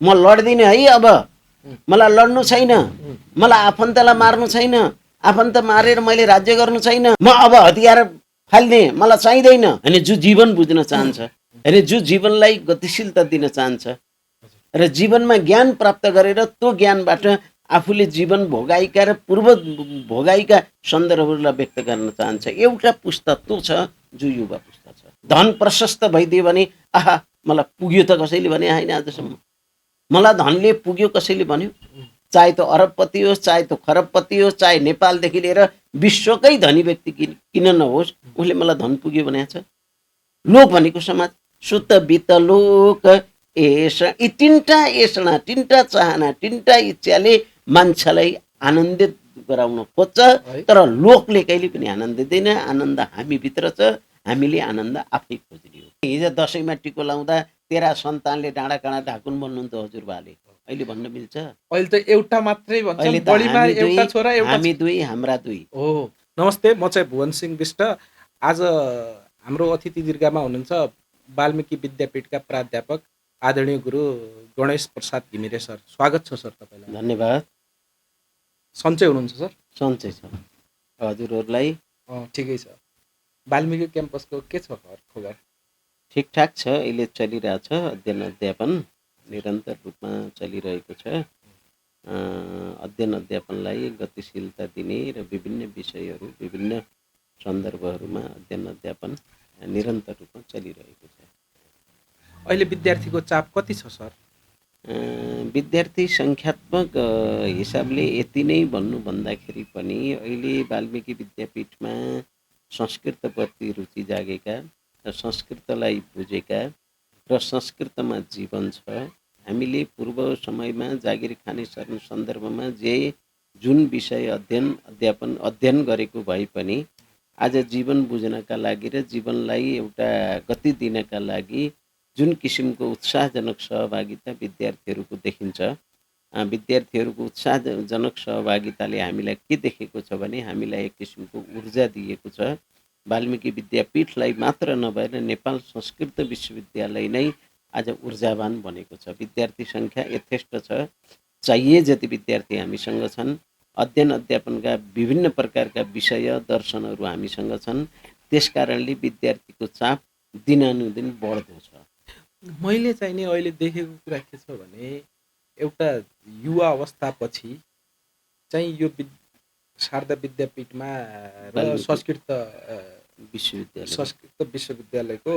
म लड्दिनँ है, अब मलाई लड्नु छैन, मलाई आफन्तलाई मार्नु छैन, आफन्त मारेर मैले राज्य गर्नु छैन, म अब हतियार फाल्ने मलाई चाहिँदैन। अनि जो जीवन बुझ्न चाहन्छ, अनि जो जीवनलाई गतिशीलता दिन चाहन्छ र जीवनमा ज्ञान प्राप्त गरेर त्यो ज्ञानबाट आफूले जीवन भोगाइका र पूर्व भोगाइका सन्दर्भहरूलाई व्यक्त गर्न चाहन्छ। एउटा पुस्ता त्यो छ जो युवा पुस्ता छ। धन प्रशस्त भइदियो भने आहा मलाई पुग्यो त कसैले भने होइन, आजसम्म मलाई धनले पुग्यो कसैले भन्यो? चाहे त्यो अरबपति होस्, चाहे त्यो खरबपति होस्, चाहे नेपालदेखि लिएर विश्वकै धनी व्यक्ति किन नहोस्, उसले मलाई धन पुग्यो भनेको छ। लोक भनेको समाज, सुत बित लोक एस, यी तिनवटा एसना, तिनवटा चाहना, तिनवटा इच्छाले मान्छेलाई आनन्दित गराउन खोज्छ, तर लोकले कहिले पनि आनन्द दिँदैन। आनन्द हामीभित्र छ, हामीले आनन्द आफै खोज्ने हो। हिजो दसैँमा टिको लाउँदा तेरा सन्तानले डाँडा काँडा ढाकुन् भन्नुहुन्थ्यो हजुरबाले, अहिले भन्न मिल्छ? अहिले त एउटा मात्रै भन्छ, अहिले त बढीमा एउटा छोरा एउटा हामी दुई हाम्रा दुई। हो। नमस्ते, म चाहिँ भुवन सिंह विष्ट। आज हाम्रो अतिथि दीर्घामा हुनुहुन्छ वाल्मिकी विद्यापीठका प्राध्यापक आदरणीय गुरु गणेश प्रसाद घिमिरे सर। स्वागत छ सर तपाईँलाई। धन्यवाद। सन्चै हुनुहुन्छ सर? सन्चै छ। हजुरहरूलाई? ठिकै छ। वाल्मिकी क्याम्पसको के छ खबर? ठिकठाक छ, अहिले चलिरहेछ। अध्ययन अध्यापन निरन्तर रूपमा चलिरहेको छ। अध्ययन अध्यापनलाई गतिशीलता दिने र विभिन्न विषयहरू, विभिन्न सन्दर्भहरूमा अध्ययन अध्यापन निरन्तर रूपमा चलिरहेको छ। अहिले विद्यार्थीको चाप कति छ सर? विद्यार्थी सङ्ख्यात्मक हिसाबले यति नै भन्नु भन्दाखेरि पनि अहिले वाल्मिकी विद्यापीठमा संस्कृतप्रति रुचि जागेका र संस्कृतलाई बुझेका र संस्कृतमा जीवन छ। हामीले पूर्व समयमा जागिर खाने सन्दर्भमा जुन विषय अध्ययन गरेको भए पनि आज जीवन बुझ्नका लागि र जीवनलाई एउटा गति दिनका लागि जुन किसिमको उत्साहजनक सहभागिता विद्यार्थीहरूको देखिन्छ, विद्यार्थीहरूको उत्साहजनक सहभागिताले हामीलाई के देखेको छ भने हामीलाई एक किसिमको ऊर्जा दिएको छ। वाल्मिकी विद्यापीठलाई मात्र नभएर नेपाल संस्कृत विश्वविद्यालय नै आज ऊर्जावान बनेको छ। विद्यार्थी सङ्ख्या यथेष्ट छ, चाहिए जति विद्यार्थी हामीसँग छन्। अध्ययन अध्यापनका विभिन्न प्रकारका विषय दर्शनहरू हामीसँग छन्। त्यसकारणले विद्यार्थीको चाप दिनानुदिन बढ्दो छ। मैले चाहिँ नि अहिले देखेको कुरा के छ भने एउटा युवा अवस्थापछि चाहिँ यो शारदा विद्यापीठमा र संस्कृत विश्वविद्यालयको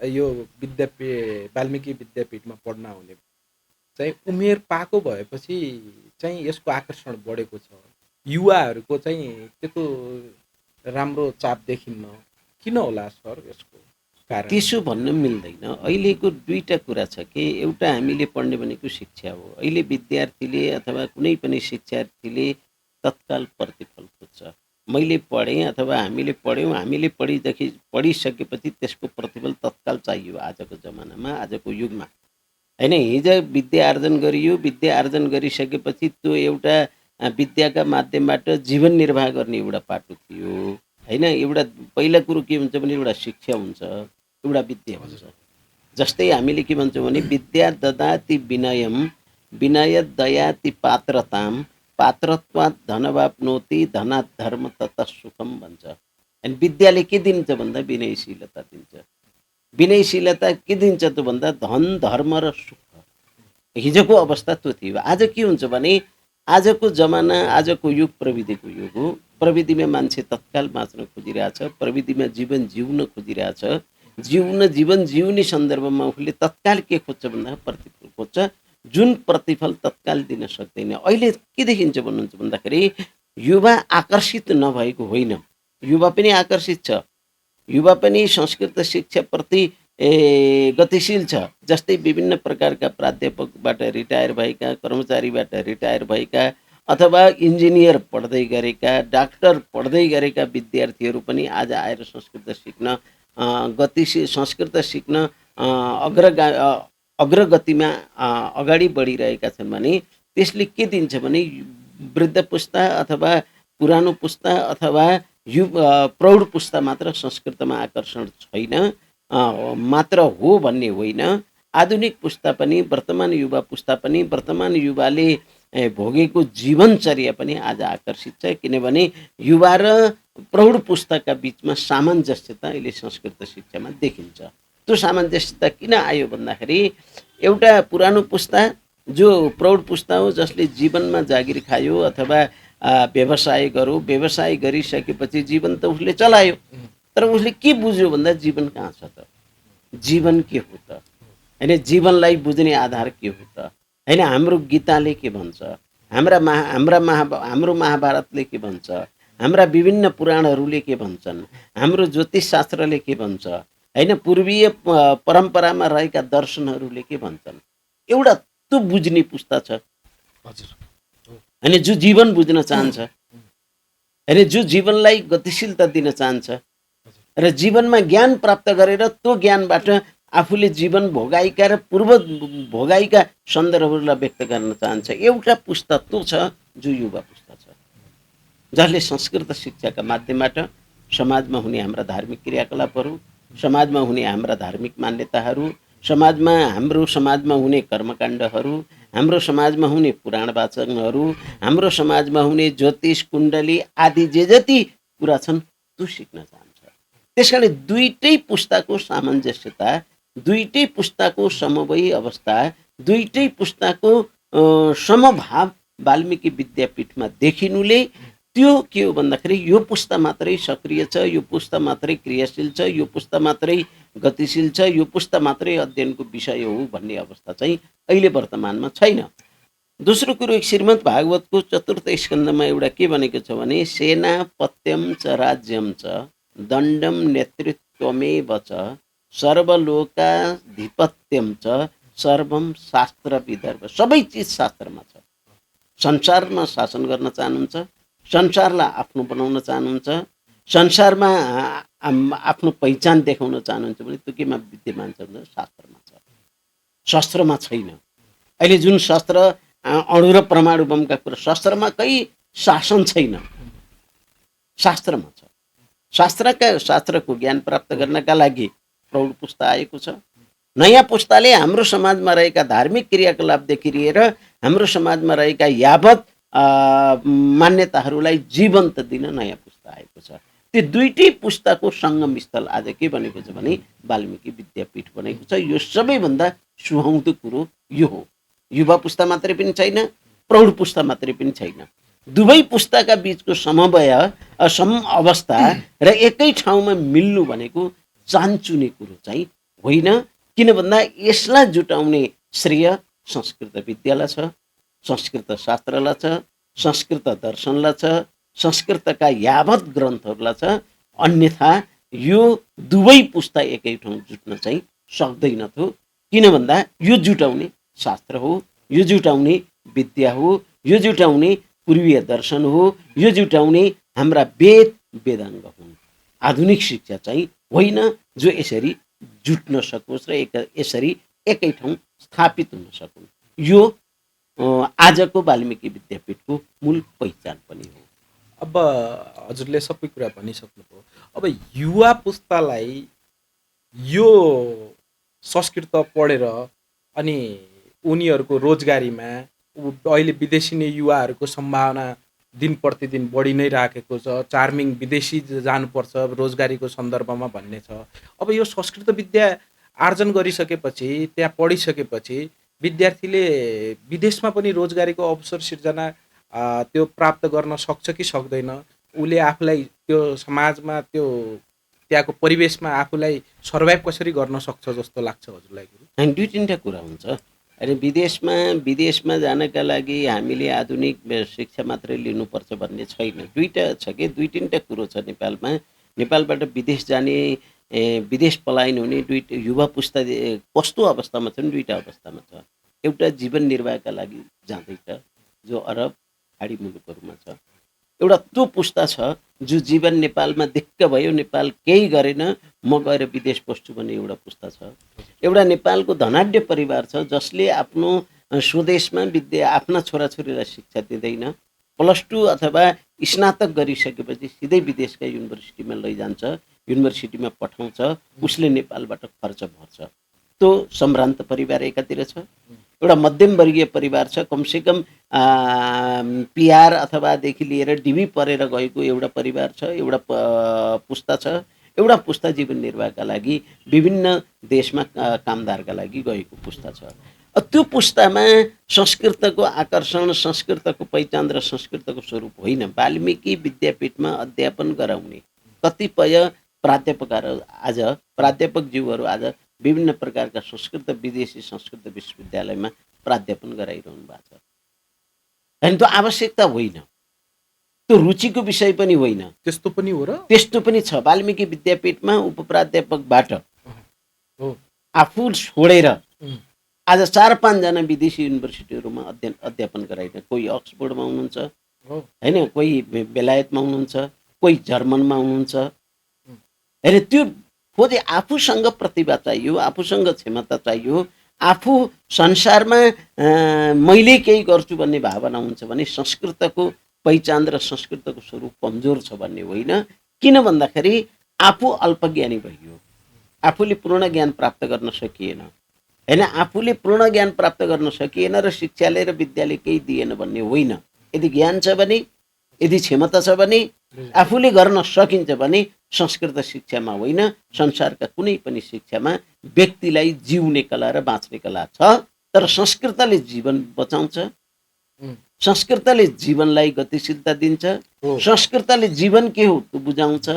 यो वाल्मिकी विद्यापीठमा पढ्न आउने चाहिँ उमेर पाएको भएपछि चाहिँ यसको आकर्षण बढेको छ। युवाहरूको चाहिँ त्यस्तो राम्रो चाप देखिन्न, किन होला सर यसको कारण? त्यसो भन्न मिल्दैन। अहिलेको दुईवटा कुरा छ कि एउटा हामीले पढ्ने भनेको शिक्षा हो। अहिले विद्यार्थीले अथवा कुनै पनि शिक्षार्थीले तत्काल प्रतिफल खोज्छ। मैले पढेँ अथवा हामीले पढ्यौँ, हामीले पढिसकेपछि त्यसको प्रतिफल तत्काल चाहियो आजको जमानामा, आजको युगमा होइन। हिजो विद्या आर्जन गरियो, विद्या आर्जन गरिसकेपछि त्यो एउटा विद्याका माध्यमबाट जीवन निर्वाह गर्ने एउटा पाटो थियो होइन। एउटा पहिला कुरो के हुन्छ भने एउटा शिक्षा हुन्छ, एउटा विद्या हुन्छ। जस्तै हामीले के भन्छौँ भने विद्या ददाति विनयम, विनय दयाति पात्रताम, पात्रत्वात् धनवाप्नोति, धनात् धर्म ततः सुखम भन्छ। अनि विद्याले के दिन्छ भन्दा विनयशीलता दिन्छ। विनयशीलता के दिन्छ त भन्दा धन, धर्म र सुख। हिजोको अवस्था त्यो थियो। आज के हुन्छ भने आजको जमाना, आजको युग प्रविधिको युग हो। प्रविधिमा मान्छे तत्काल बाँच्न खोजिरहेछ, प्रविधिमा जीवन जिउन खोजिरहेछ। जीवन जिउने सन्दर्भमा उसले तत्काल के खोज्छ भन्दा प्रतिफल खोज्छ, जुन प्रतिफल तत्काल दिन सक्दैन। अहिले के देखिन्छ भन्नुहुन्छ भन्दाखेरि युवा आकर्षित नभएको होइन, युवा पनि आकर्षित छ। युवा पनि संस्कृत शिक्षाप्रति गतिशील छ। जस्तै विभिन्न प्रकारका प्राध्यापकबाट रिटायर भएका, कर्मचारीबाट रिटायर भएका अथवा इन्जिनियर पढ्दै गरेका, डाक्टर पढ्दै गरेका विद्यार्थीहरू पनि आज आएर संस्कृत सिक्न संस्कृत सिक्न अग्रगतिमा अगाडि बढिरहेका छन् भने त्यसले के दिन्छ भने वृद्ध पुस्ता अथवा पुरानो पुस्ता अथवा प्रौढ पुस्ता मात्र संस्कृतमा आकर्षण छैन मात्र हो भन्ने होइन। आधुनिक पुस्ता पनि, वर्तमान युवा पुस्ता पनि, वर्तमान युवाले भोगेको जीवनचर्या पनि आज आकर्षित छ। किनभने युवा र प्रौढ पुस्ताका बिचमा सामञ्जस्यता अहिले संस्कृत शिक्षामा देखिन्छ। त्यो सामञ्जस्यता किन आयो भन्दाखेरि एउटा पुरानो पुस्ता जो प्रौढ पुस्ता हो, जसले जीवनमा जागिर खायो अथवा व्यवसाय गर्यो, व्यवसाय गरिसकेपछि जीवन त उसले चलायो, तर उसले के बुझ्यो भन्दा जीवन कहाँ छ त, जीवन के हो त, होइन, जीवनलाई बुझ्ने आधार के हो त, होइन, हाम्रो गीताले के भन्छ, हाम्रो महाभारतले के भन्छ, हाम्रा विभिन्न पुराणहरूले के भन्छन्, हाम्रो ज्योतिष शास्त्रले के भन्छ, होइन, पूर्वीय परम्परामा रहेका दर्शनहरूले के भन्छन्, एउटा त्यो बुझ्ने पुस्ता छ। हजुर। होइन, जो जीवन बुझ्न चाहन्छ, होइन, जो जीवनलाई गतिशीलता दिन चाहन्छ र जीवनमा ज्ञान प्राप्त गरेर त्यो ज्ञानबाट आफूले जीवन भोगाइका र पूर्व भोगाइका सन्दर्भहरूलाई व्यक्त गर्न चाहन्छ। एउटा पुस्ता त्यो छ जो युवा पुस्ता छ, जसले संस्कृत शिक्षाका माध्यमबाट समाजमा हुने हाम्रा धार्मिक क्रियाकलापहरू, समाजमा हुने हाम्रा धार्मिक मान्यताहरू, हाम्रो समाजमा हुने कर्मकाण्डहरू, हाम्रो समाजमा हुने पुराण वाचनहरू, हाम्रो समाजमा हुने ज्योतिष कुण्डली आदि जे जति कुरा छन् त्यो सिक्न चाहन्छ। त्यसकारण दुईटै पुस्ताको सामञ्जस्यता, दुईटै पुस्ताको समवयी अवस्था, दुईटै पुस्ताको समभाव वाल्मिकी विद्यापीठमा देखिनुले त्यो के हो भन्दाखेरि यो पुस्ता मात्रै सक्रिय छ, यो पुस्ता मात्रै क्रियाशील छ, यो पुस्ता मात्रै गतिशील छ, यो पुस्ता मात्रै अध्ययनको विषय हो भन्ने अवस्था चाहिँ अहिले वर्तमानमा छैन। दोस्रो कुरो, श्रीमद् भागवतको 4th स्कन्धमा एउटा के भनेको छ भने सेना पत्यम च राज्यम च दण्डम नेतृत्वमेव च सर्वलोकाधिपत्यम च सर्वम शास्त्र विदर्भ। सबै चिज शास्त्रमा छ। संसारमा शासन गर्न चाहनुहुन्छ, संसारलाई आफ्नो बनाउन चाहनुहुन्छ, संसारमा आफ्नो पहिचान देखाउन चाहनुहुन्छ भने त्यो केमा विद्यमान छ भने शास्त्रमा छ, शस्त्रमा छैन। अहिले जुन शस्त्र अणु र परमाणु बमका कुरा, शास्त्रमा कहीँ शासन छैन, शास्त्रमा छ। शास्त्रको ज्ञान प्राप्त गर्नका लागि प्रौढ पुस्ता आएको छ। नयाँ पुस्ताले हाम्रो समाजमा रहेका धार्मिक क्रियाकलापदेखि लिएर हाम्रो समाजमा रहेका यावत मान्यताहरूलाई जीवन्त दिन नयाँ पुस्ता आएको छ। त्यो दुईटै पुस्ताको सङ्गम स्थल आज के बनेको छ भने वाल्मिकी विद्यापीठ बनेको छ। यो सबैभन्दा सुहाउँदो कुरो यो हो। युवा पुस्ता मात्रै पनि छैन, प्रौढ पुस्ता मात्रै पनि छैन, दुवै पुस्ताका बिचको समन्वय अवस्था र एकै ठाउँमा मिल्नु भनेको चान्चुने कुरो चाहिँ होइन। किन भन्दा यसलाई जुटाउने श्रेय संस्कृत विद्यालाई छ, संस्कृत शास्त्रलाई छ, संस्कृत दर्शनलाई छ, संस्कृतका यावत ग्रन्थहरूलाई छ। अन्यथा यो दुवै पुस्ता एकै ठाउँ जुट्न चाहिँ सक्दैन थियो। किन भन्दा यो जुटाउने शास्त्र हो, यो जुटाउने विद्या हो, यो जुटाउने पूर्वीय दर्शन हो, यो जुटाउने हाम्रा वेदाङ्ग हुन्। आधुनिक शिक्षा चाहिँ होइन जो यसरी जुट्न सकोस् र यसरी एकै ठाउँ स्थापित हुन सकुन्। यो आजको वाल्मिकी विद्यापीठको मूल पहिचान पनि हो। अब हजुरले सबै कुरा भनिसक्नुभयो। अब युवा पुस्तालाई यो संस्कृत पढेर अनि उनीहरूको रोजगारीमा अहिले विदेशी नै युवाहरूको सम्भावना दिन प्रतिदिन बढी नै राखेको छ। चार्मिङ विदेशी जानुपर्छ रोजगारीको सन्दर्भमा भन्ने छ। अब यो संस्कृत विद्या आर्जन गरिसकेपछि, त्यहाँ पढिसकेपछि विद्यार्थीले विदेशमा पनि रोजगारीको अवसर सिर्जना त्यो प्राप्त गर्न सक्छ कि सक्दैन? उसले आफूलाई त्यो समाजमा त्यहाँको परिवेशमा आफूलाई सर्भाइभ कसरी गर्न सक्छ जस्तो लाग्छ हजुरलाई? अनि दुई तिनवटा कुरा हुन्छ। अनि विदेशमा जानका लागि हामीले आधुनिक शिक्षा मात्रै लिनुपर्छ भन्ने छैन। दुईवटा छ कि दुई तिनवटा कुरो छ नेपालमा। नेपालबाट विदेश जाने, विदेश पलायन हुने दुईवटा युवा पुस्ता कस्तो अवस्थामा छन्? दुईवटा अवस्थामा छ। एउटा जीवन निर्वाहका लागि जाँदैछ जो अरब खाडी मुलुकहरूमा छ। एउटा त्यो पुस्ता छ जो जीवन नेपालमा दिक्क भयो, नेपाल केही गरेन, म गएर विदेश बस्छु भन्ने एउटा पुस्ता छ। एउटा नेपालको धनाढ्य परिवार छ जसले आफ्नो स्वदेशमा आफ्ना छोराछोरीलाई शिक्षा दिँदैन, +2 अथवा स्नातक गरिसकेपछि सिधै विदेशका युनिभर्सिटीमा लैजान्छ, युनिभर्सिटीमा पठाउँछ, उसले नेपालबाट खर्च भर्छ। त्यो सम्भ्रान्त परिवार एकातिर छ, एउटा मध्यम वर्गीय परिवार छ, कमसेकम पिआर अथवादेखि लिएर डिबी परेर गएको एउटा परिवार छ, एउटा पुस्ता छ, एउटा पुस्ता जीवन निर्वाहका लागि विभिन्न देशमा कामदारका लागि गएको पुस्ता छ। त्यो पुस्तामा संस्कृतको आकर्षण, संस्कृतको पहिचान र संस्कृतको स्वरूप होइन। वाल्मिकी विद्यापीठमा अध्यापन गराउने कतिपय प्राध्यापकज्यूहरू आज विभिन्न प्रकारका संस्कृत विदेशी संस्कृत विश्वविद्यालयमा प्राध्यापन गराइरहनु भएको छ। होइन, त्यो आवश्यकता होइन, त्यो रुचिको विषय पनि होइन। त्यस्तो पनि हो र? त्यस्तो पनि छ। वाल्मिकी विद्यापीठमा उपप्राध्यापकबाट आफू छोडेर आज 4-5 जना विदेशी युनिभर्सिटीहरूमा अध्यापन गराइरहे। कोही अक्सफोर्डमा हुनुहुन्छ, होइन, कोही बेलायतमा हुनुहुन्छ, कोही जर्मनमा हुनुहुन्छ। होइन, त्यो खोजे आफूसँग प्रतिभा चाहियो, आफूसँग क्षमता चाहियो, आफू संसारमा मैले केही गर्छु भन्ने भावना हुन्छ भने संस्कृतको पहिचान र संस्कृतको स्वरूप कमजोर छ भन्ने होइन। किन भन्दाखेरि आफू अल्पज्ञानी भइयो, आफूले पूर्ण ज्ञान प्राप्त गर्न सकिएन। होइन, आफूले पूर्ण ज्ञान प्राप्त गर्न सकिएन र शिक्षाले र विद्याले केही दिएन भन्ने होइन। यदि ज्ञान छ भने, यदि क्षमता छ भने, आफूले गर्न सकिन्छ भने संस्कृत शिक्षामा होइन, संसारका कुनै पनि शिक्षामा व्यक्तिलाई जिउने कला र बाँच्ने कला छ। तर संस्कृतले जीवन बचाउँछ, संस्कृतले जीवनलाई गतिशीलता दिन्छ, संस्कृतले जीवन के हो त्यो बुझाउँछ,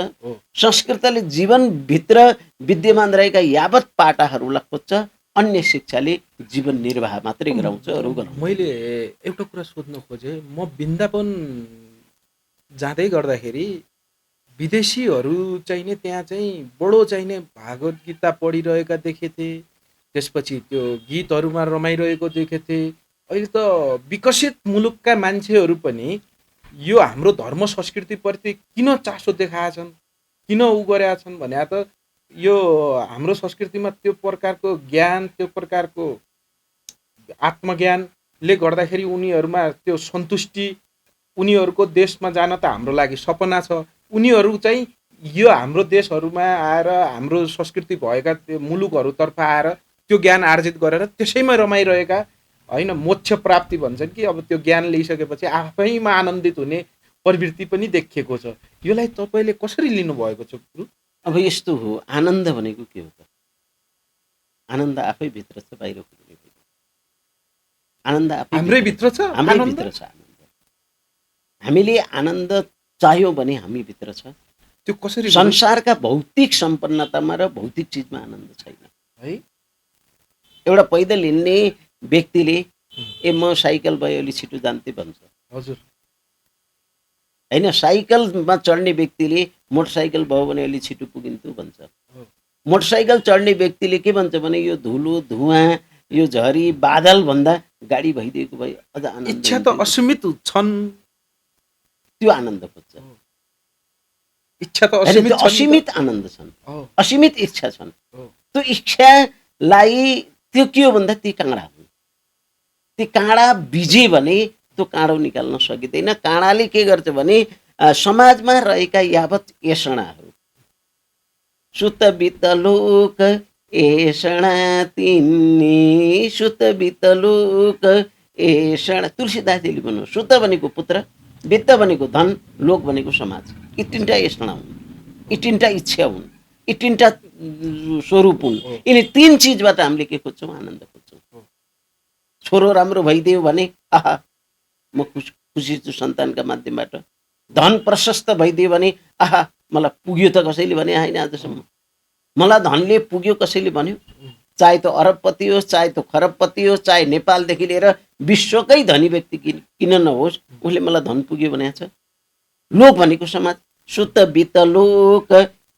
संस्कृतले जीवनभित्र विद्यमान रहेका यावत पाटाहरूलाई खोज्छ। अन्य शिक्षाले जीवन निर्वाह मात्रै गराउँछ, अरू गराउँछ। मैले एउटा कुरा सोध्न खोजेँ, म वृन्दावन जाँदै गर्दाखेरि विदेशीहरू चाहिँ नि त्यहाँ चाहिँ बडो चाहिँ नि भागवत गीता पढिरहेका देखेथे, त्यसपछि त्यो गीतहरूमा रमाइरहेको देखेथे। अहिले त विकसित मुलुकका मान्छेहरू पनि यो हाम्रो धर्म संस्कृतिप्रति किन चासो देखाएछन्, किन उ गरेका छन् भने त यो हाम्रो संस्कृतिमा त्यो प्रकारको ज्ञान, त्यो प्रकारको आत्मज्ञानले गर्दाखेरि उनीहरूमा त्यो सन्तुष्टि, उनीहरूको देशमा जान त हाम्रो लागि सपना छ। उनीहरू चाहिँ यो हाम्रो देशहरूमा आएर हाम्रो संस्कृति भएका त्यो मुलुकहरूतर्फ आएर त्यो ज्ञान आर्जित गरेर त्यसैमा रमाइरहेका, होइन, मोक्ष प्राप्ति भन्छन् कि अब त्यो ज्ञान लिइसकेपछि आफैमा आनन्दित हुने प्रवृत्ति पनि देखिएको छ। यसलाई तपाईँले कसरी लिनुभएको छ गुरु? अब यस्तो हो, आनन्द भनेको के हो त? आनन्द आफै भित्र छ, बाहिर कुनै होइन। आनन्द आफै हाम्रै भित्र छ, हाम्रै भित्र छ आनन्द। हामीले आनन्द चाह्यौँ भने हामी भित्र छ। त्यो कसरी? संसारका भौतिक सम्पन्नतामा र भौतिक चिजमा आनन्द छैन है। एउटा पैदल हिँड्ने व्यक्तिले म साइकल भयो अलि छिटो जान्थे भन्छ। हजुर। होइन, साइकलमा चढ्ने व्यक्तिले मोटरसाइकल भयो भने अलि छिटो पुगिन्थ्यो भन्छ। मोटरसाइकल चढ्ने व्यक्तिले के भन्छ भने यो धुलो, धुवाँ, यो झरी, बादल भन्दा गाडी भइदिएको भए अझ आनन्द। इच्छा त असीमित छन्, त्यो आनन्द खोज्छ। इच्छा त असीमित छन्, असीमित आनन्द छन्, असीमित इच्छा छन्। त्यो इच्छालाई त्यो के हो भन्दा ती काँडा हुन्। ती काँडा बिजे भने त्यो काँडो निकाल्न सकिँदैन। काँडाले के गर्छ भने समाजमा रहेका यावत एषणाहरू, सुत बितलोक एषणा तिनी, सुत बितलोक एषणा। तुलसीदासजीले भन्नु, सुत भनेको पुत्र, वित्त भनेको धन, लोक भनेको समाज। यी तिनवटा एषणा हुन्, यी तिनवटा इच्छा हुन्, यी तिनवटा स्वरूप हुन्। यिनी तीन चिजबाट हामीले के खोज्छौँ? आनन्द खोज्छौँ। छोरो राम्रो भइदियो भने आहा म खुसी छु सन्तानका माध्यमबाट। धन प्रशस्त भइदियो भने आहा मलाई पुग्यो त कसैले भने होइन आजसम्म। मलाई धनले पुग्यो कसैले भन्यो, चाहे त अरबपति होस्, चाहे त खरबपति होस्, चाहे नेपालदेखि लिएर विश्वकै धनी व्यक्ति किन नहोस्, उसले मलाई धन पुग्यो भनेको छ। लोक भनेको समाज। सुत वित्त लोक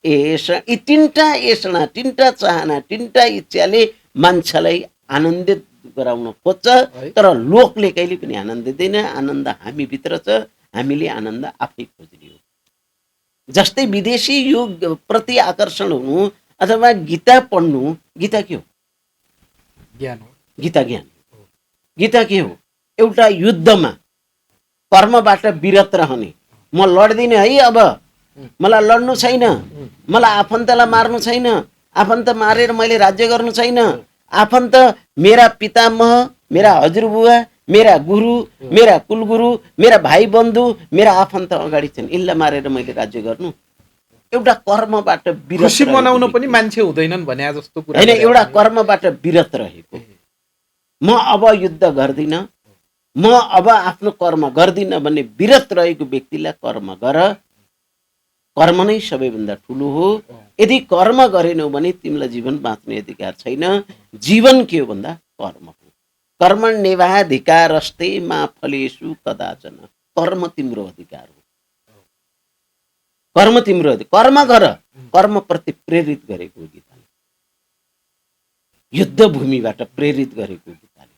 एषणा, यी तिनवटा एषणा, तिनवटा चाहना, तिनवटा इच्छाले मान्छेलाई आनन्दित गराउन खोज्छ। तर लोकले कहिले पनि आनन्द दिँदैन। आनन्द हामी भित्र छ, हामीले आनन्द आफै खोज्ने हो। जस्तै विदेशी यो प्रति आकर्षण हुनु अथवा गीता पढ्नु, गीता के हो? ज्ञान हो। गीता ज्ञान। गीता के हो? एउटा युद्धमा कर्मबाट विरत रहने। म लड्दिनँ है, अब मलाई लड्नु छैन, मलाई आफन्तलाई मार्नु छैन, आफन्त मारेर मैले राज्य गर्नु छैन, आफन्त मेरा पितामह, मेरा हजुरबुवा, मेरा गुरु, मेरा कुलगुरु, मेरा भाइ बन्धु, मेरा आफन्त अगाडि छन्, यिनलाई मारेर मैले राज्य गर्नु? एउटा कर्मबाट विरत खुसी रहेको मनाउन पनि व्यक्ति। मान्छे हुँदैनन् भने जस्तो कुरा होइन, गरे एउटा আপুনি। कर्मबाट विरत रहेको, म अब युद्ध गर्दिनँ, म अब आफ्नो कर्म गर्दिनँ भन्ने विरत रहेको व्यक्तिलाई कर्म गर, कर्म नै सबैभन्दा ठुलो हो। यदि कर्म गरेनौ भने तिमीलाई जीवन बाँच्ने अधिकार छैन। जीवन के हो भन्दा कर्म हो। कर्मण्येवाधिकारस्ते मा फलेषु कदाचन। कर्म तिम्रो अधिकार हो, कर्म तिम्रो अधिकार, कर्म गर। कर्मप्रति प्रेरित गरेको हो गीताले, युद्ध भूमिबाट प्रेरित गरेको गीताले।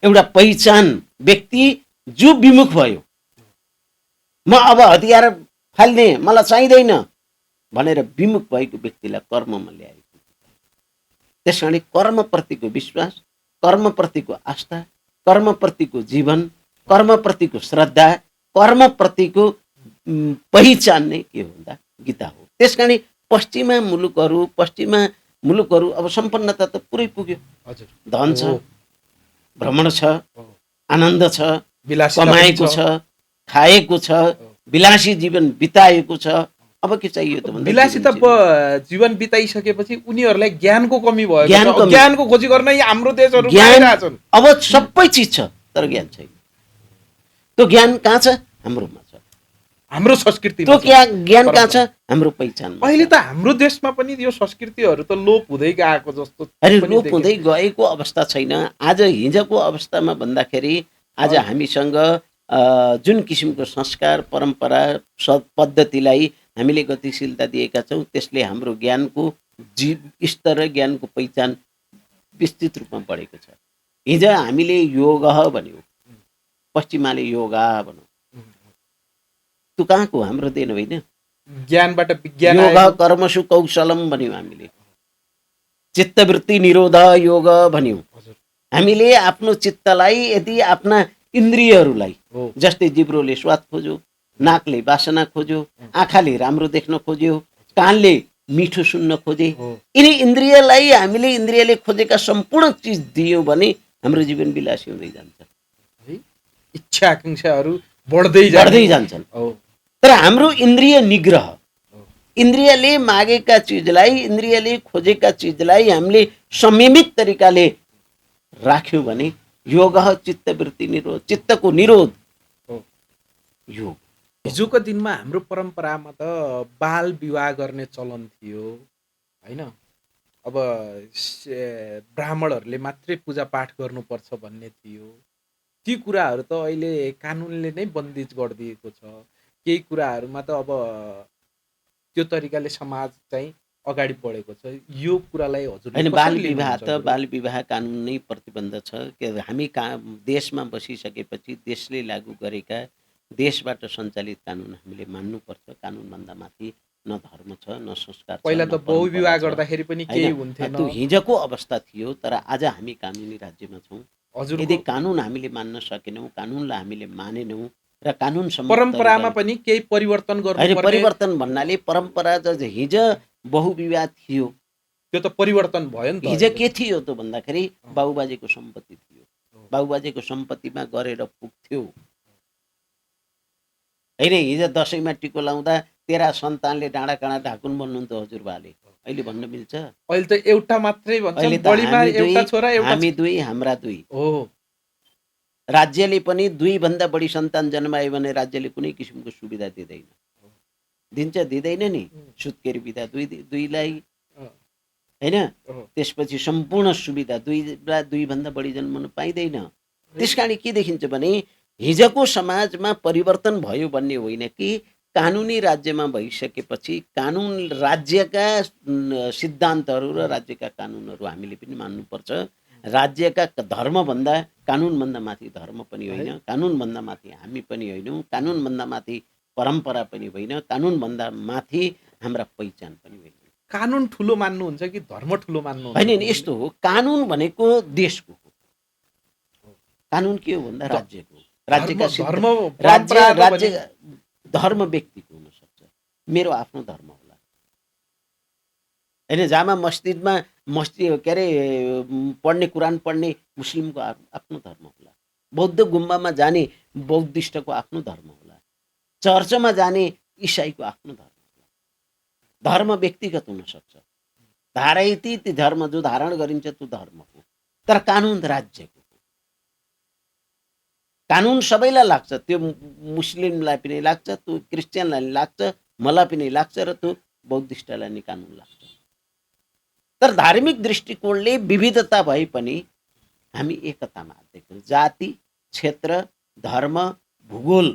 एउटा पहिचान, व्यक्ति जो विमुख भयो, म अब हतियार फाल्ने, मलाई चाहिँदैन भनेर विमुख भएको व्यक्तिलाई कर्ममा ल्याएको। त्यसकारण कर्मप्रतिको विश्वास, कर्मप्रतिको आस्था, कर्मप्रतिको जीवन, कर्मप्रतिको श्रद्धा, कर्मप्रतिको पहिचान नै के हो भन्दा गीता हो। त्यसकारण पश्चिमा मुलुकहरू अब सम्पन्नता त पुरै पुग्यो, हजुर, धन छ, भ्रमण छ, आनन्द छ, विलासिता कमाएको पनि छ, खाएको छ, विलासी जीवन बिताएको छ। अब के चाहियो त भन्दा विलासिता जीवन चाहियो। जीवन बिताइसकेपछि उनीहरूलाई ज्ञानको कमी भएको ज्ञान छ। कमी। ज्ञानको खोजी गर्न हाम्रो देशहरू ज्ञान पाइरहेछन्। अब सबै चिज छ तर ज्ञान छैन। त्यो ज्ञान कहाँ छ? हाम्रोमा छ। हाम्रो संस्कृति त्यो ज्ञान कहाँ छ? हाम्रो पहिचानमा। अहिले त हाम्रो देशमा पनि यो संस्कृतिहरू त लोप हुँदै गएको जस्तो अरे पनि लोप देखिन्छ। हुँदै गएको अवस्था छैन। आज हिजोको अवस्थामा भन्दाखेरि आज हामीसँग जुन किसिमको संस्कार, परम्परा, पद्धतिलाई हामीले गतिशीलता दिएका छौँ, त्यसले हाम्रो ज्ञानको स्तर र ज्ञानको पहिचान विस्तृत रूपमा बढेको छ। हिजो हामीले योग भन्यौँ, पश्चिमाले योगा भनौँ, त्यो कहाँको? हाम्रो देन होइन। ज्ञानबाट विज्ञान योग आएको। कर्मसु कौशलम भन्यौँ हामीले, चित्तवृत्ति निरोध योग भन्यौँ। हामीले आफ्नो चित्तलाई, यदि आफ्ना इन्द्रियहरूलाई, जस्तै जिब्रोले स्वाद खोज्यो, नाकले वासना खोज्यो, आँखाले राम्रो देख्न खोज्यो, कानले मिठो सुन्न खोजे, यिनी इन्द्रियलाई हामीले इन्द्रियले खोजेका सम्पूर्ण चिज दियौँ भने हाम्रो जीवन विलासी हुँदै जान्छ, इच्छा आकांक्षाहरू बढ्दै जान्छन्। तर हाम्रो इन्द्रिय निग्रह, इन्द्रियले मागेका चिजलाई, इन्द्रियले खोजेका चिजलाई हामीले संयमित तरिकाले राख्यौँ भने योग चित्तवृत्ति निरोध, चित्तको निरोध योग। हिजोको दिनमा हाम्रो परम्परामा त बाल विवाह गर्ने चलन थियो होइन। अब ब्राह्मणहरूले मात्रै पूजापाठ गर्नुपर्छ भन्ने थियो। ती कुराहरू त अहिले कानुनले नै बन्दिज गरिदिएको छ। केही कुराहरूमा त अब त्यो तरिकाले समाज चाहिँ अगाडि बढेको छ। यो कुरालाई हजुरले होइन, कसरी बाल विवाह लिनुहुन्छ? त बाल विवाह कानुन नै प्रतिबन्ध छ। हामी देशमा बसिसकेपछि देशले लागू गरेका, देशबाट सञ्चालित कानुन हामीले मान्नुपर्छ। कानुनभन्दा माथि न धर्म छ, न संस्कार छ। पहिला न त बहुविवाह परम्परा छ। गर्दाखेरि पनि केही हुन्थेन। त्यो हिजोको अवस्था थियो, तर आज हामी कानुनी राज्यमा छौँ। यदि कानुन हामीले मान्न सकेनौँ, कानुनलाई हामीले मानेनौँ र कानुन परम्परामा पनि केही परिवर्तन गर्नुपर्ने। परिवर्तन भन्नाले परम्परा हिजो बहुविवाह थियो, त्यो त परिवर्तन भयो नि त। हिजो के थियो त भन्दाखेरि बाबुबाजेको सम्पत्ति थियो, बाबुबाजेको सम्पत्तिमा गरेर पुग्थ्यो होइन। हिजो दसैँमा टिको लाउँदा तेरा सन्तानले डाँडा काँडा ढाकुन बन्नुहुन्थ्यो हजुरबाले, अहिले भन्न मिल्छ? अहिले त एउटा मात्रै भन्छन्, बढीमा एउटा छोरा एउटा। हामी दुई, हाम्रा दुई हो। राज्यले पनि दुईभन्दा बढी सन्तान जन्मायो भने राज्यले कुनै किसिमको सुविधा दिँदैन। दिन्छ? दिँदैन नि। सुत्केरी बिदा दुईलाई होइन, त्यसपछि सम्पूर्ण सुविधा दुईभन्दा बढी जन्मनु पाइँदैन। त्यसकारण के देखिन्छ भने हिजोको समाजमा परिवर्तन भयो भन्ने होइन कि कानुनी राज्यमा भइसकेपछि कानुन, राज्यका सिद्धान्तहरू र राज्यका कानुनहरू हामीले पनि मान्नुपर्छ। राज्यका धर्मभन्दा, कानुनभन्दा माथि धर्म पनि होइन, कानुनभन्दा माथि हामी पनि होइनौँ, कानुनभन्दा माथि परम्परा पनि होइन, कानुनभन्दा माथि हाम्रा पहिचान पनि होइन। कानुन ठुलो मान्नुहुन्छ कि धर्म ठुलो मान्नुहुन्छ? होइन, यस्तो हो, कानुन भनेको देशको हो। कानुन के हो भन्दा राज्यको, राज्यका धर्म व्यक्तिको हुनसक्छ। मेरो आफ्नो धर्म होला होइन। जामा मस्जिदमा मस्जिद के अरे पढ्ने कुरान पढ्ने मुस्लिमको आफ्नो धर्म होला, बौद्ध गुम्बामा जाने बौद्धिस्टको आफ्नो धर्म होला, चर्चमा जाने इसाईको आफ्नो धर्म होला। धर्म व्यक्तिगत हुन सक्छ, धारैतीत धर्म जो धारण गरिन्छ त्यो धर्म हो, तर कानुन राज्यको हो। कानुन सबैलाई लाग्छ, त्यो मुस्लिमलाई पनि लाग्छ, त्यो क्रिस्चियनलाई लाग्छ, मलाई पनि लाग्छ, र त्यो बौद्धिस्टलाई नि कानुन लाग्छ। तर धार्मिक दृष्टिकोणले विविधता भए पनि हामी एकतामा देख्छौँ। जाति, क्षेत्र, धर्म, भूगोल,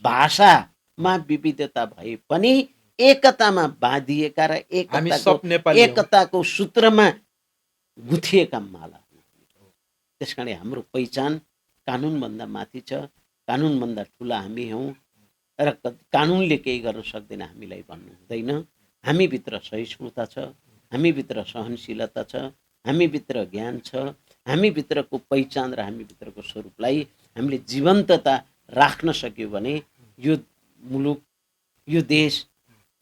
भाषामा विविधता भए पनि एकतामा बाँधिएका र हामी सब नेपाली हौँ। एकताको सूत्रमा गुथिएका माला हौँ। त्यसकारण हाम्रो पहिचान कानुनभन्दा माथि छ, कानुनभन्दा ठुला हामी हौँ र कानुनले केही गर्न सक्दैन हामीलाई भन्नु हुँदैन। हामीभित्र सहिष्णुता छ, हामीभित्र सहनशीलता छ, हामीभित्र ज्ञान छ, हामीभित्रको पहिचान र हामीभित्रको स्वरूपलाई हामीले जीवन्तता राख्न सक्यो भने यो मुलुक, यो देश,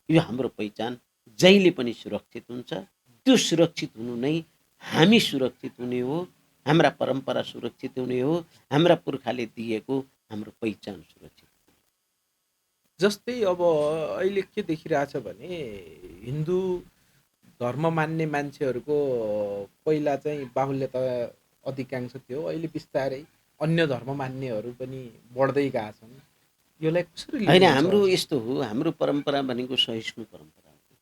यो हाम्रो पहिचान जहिले पनि सुरक्षित हुन्छ। त्यो सुरक्षित हुनु नै हामी सुरक्षित हुने हो, हाम्रा परम्परा सुरक्षित हुने हो, हाम्रा पुर्खाले दिएको हाम्रो पहिचान सुरक्षित। जस्तै अब अहिले के देखिरहेछ भने हिन्दू धर्म मान्ने मान्छेहरूको पहिला चाहिँ बाहुल्यता अधिकांश थियो, अहिले बिस्तारै अन्य धर्म मान्नेहरू पनि बढ्दै गएका छन्। यसलाई कसरी होइन, लिनुहुन्छ? हाम्रो यस्तो हो, हाम्रो परम्परा भनेको सहिष्णु परम्परा हो।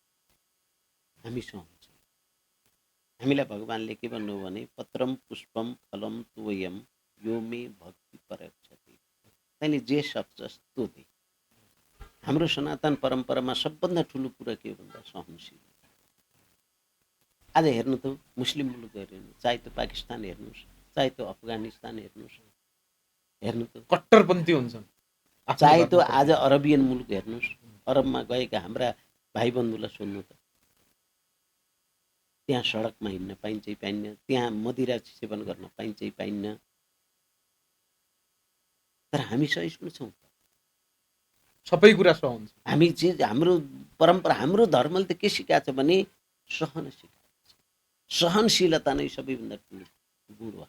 हामी सहन्छौँ। हामीलाई भगवान्ले के भन्नु भने पत्रम पुष्पम फलम तोयम यो मे भक्ति परक्षति, तैँले जे सक्छस् त्यो दे। हाम्रो सनातन परम्परामा सबभन्दा ठुलो कुरा के हो भन्दा सहनशील। आज हेर्नु त मुस्लिम मुलुकहरू हेर्नु, चाहे त्यो पाकिस्तान हेर्नुहोस्, चाहे त्यो अफगानिस्तान हेर्नुहोस्, हेर्नु त कट्टरपन्थी हुन्छन्। चाहे त्यो आज अरबियन मुलुक हेर्नुहोस्, अरबमा गएका हाम्रा भाइ बन्धुलाई सोध्नु त, त्यहाँ सडकमा हिँड्न पाइन्छ कि पाइन्न, त्यहाँ मदिरा सेवन गर्न पाइन्छ कि पाइन्न। तर हामी सहिष्णु छौँ, सबै कुरा सहन्छ। हामी चाहिँ हाम्रो परम्परा, हाम्रो धर्मले त के सिकाएको छ भने सहन सिकाएको छ। सहनशीलता नै सबैभन्दा ठुलो गुण हो।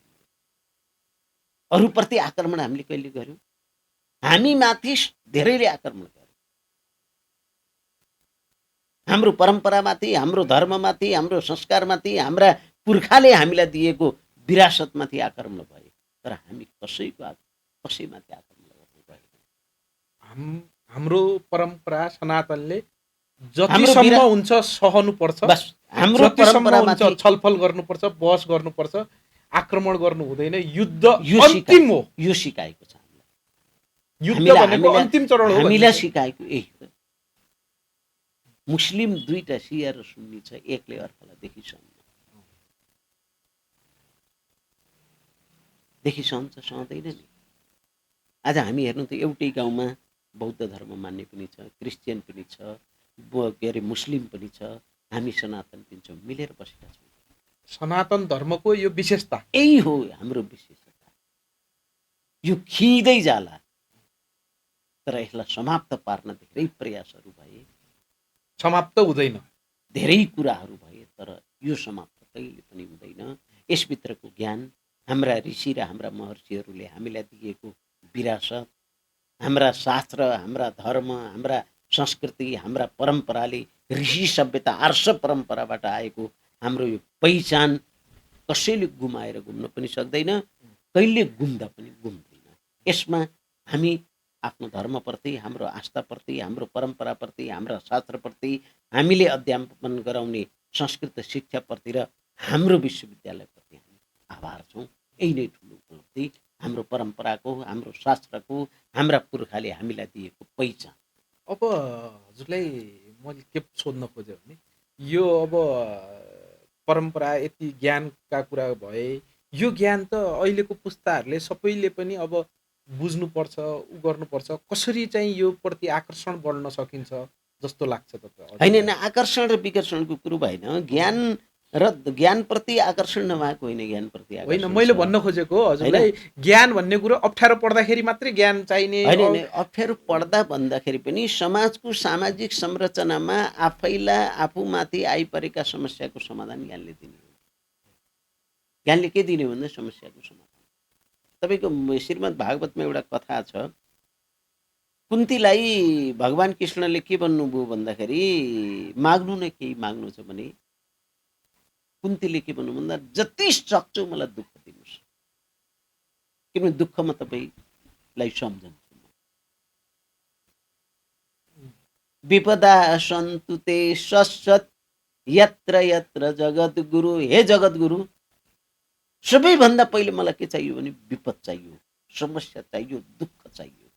अरूप्रति आक्रमण हामीले कहिले गर्यौँ? हामी माथि धेरैले आक्रमण गर्यो। हाम्रो परम्परामाथि, हाम्रो धर्ममाथि, हाम्रो संस्कारमाथि, हाम्रा पुर्खाले हामीलाई दिएको विरासतमाथि आक्रमण भयो। तर हामी कसैमाथि आक्रमण गर्नु भएन। हाम्रो परम्परा सनातनले जतिसम्म हुन्छ सहनुपर्छ, बस हाम्रो परम्परामाथि छलफल गर्नुपर्छ, बहस गर्नुपर्छ, आक्रमण गर्नु हुँदैन। युद्ध अन्तिम हो, यो सिकाएको छ हामीलाई। युद्ध भनेको अन्तिम चरण हो। हामीलाई सिकाएको यही हो। मुस्लिम दुईटा सिया र सुन्नी छ, एकले अर्कालाई देखिसहन्छ, सहँदैन नि। आज हामी हेर्नु त एउटै गाउँमा बौद्ध धर्म मान्ने पनि छ, क्रिस्चियन पनि छ, के अरे मुस्लिम पनि छ, हामी सनातन पनि छौँ, मिलेर बसेका छौँ। सनातन धर्मको यो विशेषता यही हो, हाम्रो विशेषता। यो खिँदै जाला, तर यसलाई समाप्त पार्न धेरै प्रयासहरू भए, समाप्त हुँदैन। धेरै कुराहरू भए, तर यो समाप्त कहिले पनि हुँदैन। यसभित्रको ज्ञान हाम्रा ऋषि र हाम्रा महर्षिहरूले हामीलाई दिएको विरासत, हाम्रा शास्त्र, हाम्रा धर्म, हाम्रा संस्कृति, हाम्रा परम्पराले, ऋषि सभ्यता, आर्ष परम्पराबाट आएको हाम्रो यो पहिचान कसैले गुमाएर घुम्न पनि सक्दैन, कहिले गुम्दा पनि गुम्दैन। यसमा हामी आफ्नो धर्मप्रति, हाम्रो आस्थाप्रति, हाम्रो परम्पराप्रति, हाम्रा शास्त्रप्रति, हामीले अध्यापन गराउने संस्कृत शिक्षाप्रति र हाम्रो विश्वविद्यालयप्रति हामी आभार छौँ। यही नै ठुलो उपलब्धि हाम्रो परम्पराको, हाम्रो शास्त्रको, हाम्रा पुर्खाले हामीलाई दिएको पहिचान। अब हजुरलाई मैले के सोध्न खोजेँ भने यो अब परम्परा यति ज्ञानका कुरा भए, यो ज्ञान त अहिलेको पुस्ताहरूले सबैले पनि अब बुझ्नुपर्छ, उ गर्नुपर्छ। कसरी चाहिँ यो प्रति आकर्षण बढ्न सकिन्छ जस्तो लाग्छ तपाईँ? होइन, आकर्षण र विकर्षणको कुरो भएन। ज्ञान र ज्ञानप्रति आकर्षण नभएको होइन, ज्ञानप्रति होइन, आकर्षण मैले छ। भन्न खोजेको हजुरलाई ज्ञान भन्ने कुरो अप्ठ्यारो पर्दाखेरि मात्रै ज्ञान चाहिने होइन होइन, अप्ठ्यारो पर्दा भन्दाखेरि पनि समाजको सामाजिक संरचनामा आफैलाई आफूमाथि आइपरेका समस्याको समाधान ज्ञानले दिने हो। ज्ञानले के दिने भन्दा समस्याको समाधान। तपाईँको श्रीमद् भागवतमा एउटा कथा छ, कुन्तीलाई भगवान कृष्णले के भन्नुभयो भन्दाखेरि माग्नु नै केही माग्नु छ भने कुन्तीले के भन्नु भन्दा जति सक्छौ मलाई दुःख दिनुहोस्, किनभने दुःखमा तपाईँलाई सम्झन्छु। विपदा सन्तु ते सत्सत् यत्र यत्र जगत गुरु। हे जगत गुरु, सबैभन्दा पहिले मलाई के चाहियो भने विपद चाहियो, समस्या चाहियो, दुःख चाहियो।